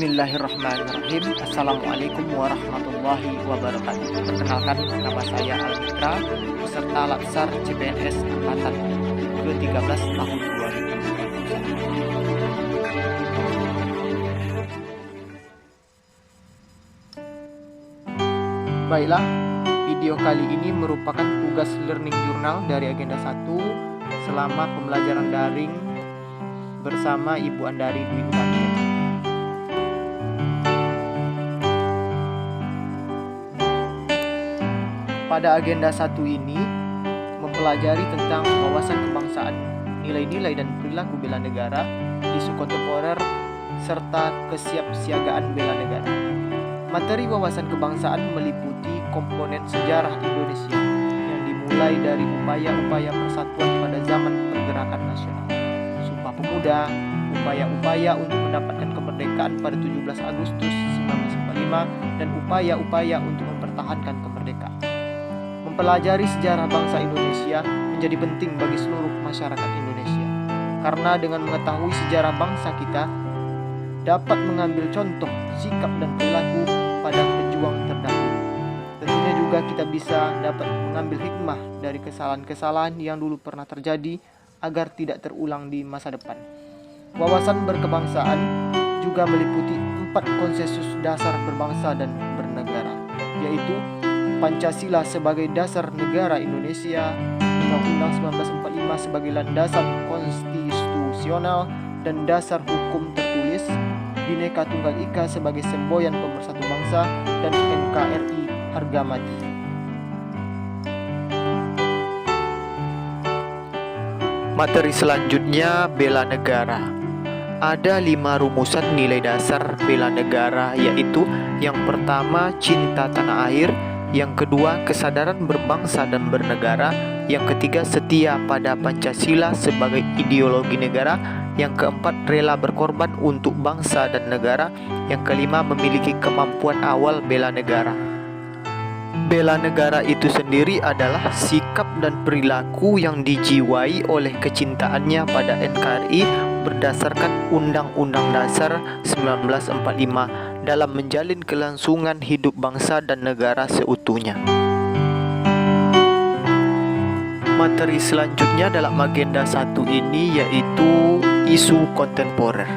Bismillahirrahmanirrahim. Assalamualaikum warahmatullahi wabarakatuh. Perkenalkan, nama saya Almitra, peserta Latsar CPNS Angkatan ke-13 tahun 2021. Baiklah, video kali ini merupakan tugas learning journal dari agenda 1 selama pembelajaran daring bersama Ibu Andari Dwi Utami. Pada agenda 1 ini mempelajari tentang wawasan kebangsaan, nilai-nilai dan perilaku bela negara, isu kontemporer, serta kesiapsiagaan bela negara. Materi wawasan kebangsaan meliputi komponen sejarah Indonesia yang dimulai dari upaya-upaya persatuan pada zaman pergerakan nasional, Sumpah Pemuda, upaya-upaya untuk mendapatkan kemerdekaan pada 17 Agustus 1945, dan upaya-upaya untuk mempertahankan kemerdekaan. Mempelajari sejarah bangsa Indonesia menjadi penting bagi seluruh masyarakat Indonesia, karena dengan mengetahui sejarah bangsa kita dapat mengambil contoh, sikap dan perilaku pada pejuang terdahulu. Tentunya juga kita bisa dapat mengambil hikmah dari kesalahan-kesalahan yang dulu pernah terjadi agar tidak terulang di masa depan. Wawasan berkebangsaan juga meliputi 4 konsensus dasar berbangsa dan bernegara, yaitu Pancasila sebagai dasar negara Indonesia, Undang-Undang 1945 sebagai landasan konstitusional dan dasar hukum tertulis, Bhinneka Tunggal Ika sebagai semboyan pemersatu bangsa, dan NKRI harga mati. Materi selanjutnya, bela negara. Ada 5 rumusan nilai dasar bela negara, yaitu yang pertama, cinta tanah air; yang kedua, kesadaran berbangsa dan bernegara; yang ketiga, setia pada Pancasila sebagai ideologi negara; yang keempat, rela berkorban untuk bangsa dan negara; yang kelima, memiliki kemampuan awal bela negara. Bela negara itu sendiri adalah sikap dan perilaku yang dijiwai oleh kecintaannya pada NKRI berdasarkan Undang-Undang Dasar 1945 dalam menjalin kelangsungan hidup bangsa dan negara seutuhnya. Materi selanjutnya dalam agenda 1 ini yaitu isu kontemporer.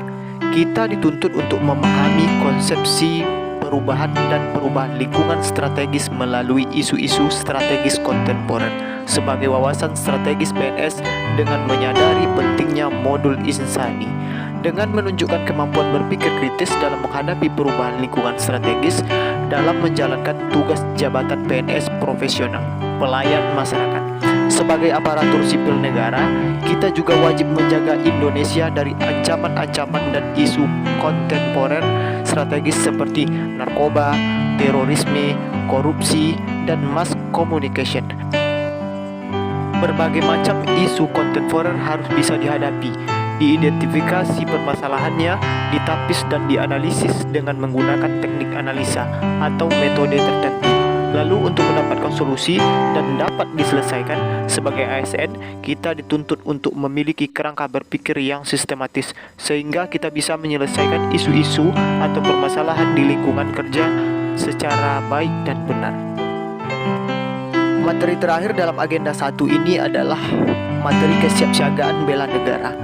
Kita dituntut untuk memahami konsepsi perubahan dan perubahan lingkungan strategis melalui isu-isu strategis kontemporer sebagai wawasan strategis PNS dengan menyadari pentingnya modul insani. Dengan menunjukkan kemampuan berpikir kritis dalam menghadapi perubahan lingkungan strategis dalam menjalankan tugas jabatan PNS profesional, pelayan masyarakat. Sebagai aparatur sipil negara, kita juga wajib menjaga Indonesia dari ancaman-ancaman dan isu kontemporer strategis seperti narkoba, terorisme, korupsi, dan mass communication. Berbagai macam isu kontemporer harus bisa dihadapi, diidentifikasi permasalahannya, ditapis dan dianalisis dengan menggunakan teknik analisa atau metode tertentu. Lalu untuk mendapatkan solusi dan dapat diselesaikan, sebagai ASN kita dituntut untuk memiliki kerangka berpikir yang sistematis sehingga kita bisa menyelesaikan isu-isu atau permasalahan di lingkungan kerja secara baik dan benar. Materi terakhir dalam agenda 1 ini adalah materi kesiapsiagaan bela negara.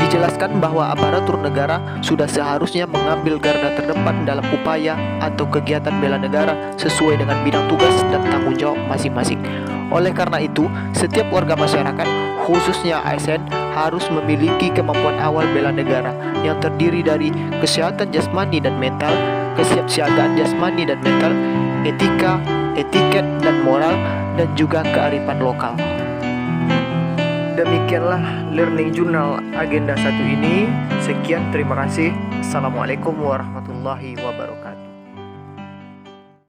Dijelaskan bahwa aparatur negara sudah seharusnya mengambil garda terdepan dalam upaya atau kegiatan bela negara sesuai dengan bidang tugas dan tanggung jawab masing-masing. Oleh karena itu, setiap warga masyarakat, khususnya ASN, harus memiliki kemampuan awal bela negara yang terdiri dari kesehatan jasmani dan mental, kesiapsiagaan jasmani dan mental, etika, etiket dan moral, dan juga kearifan lokal. Demikianlah learning journal agenda 1 ini. Sekian, terima kasih. Assalamualaikum warahmatullahi wabarakatuh.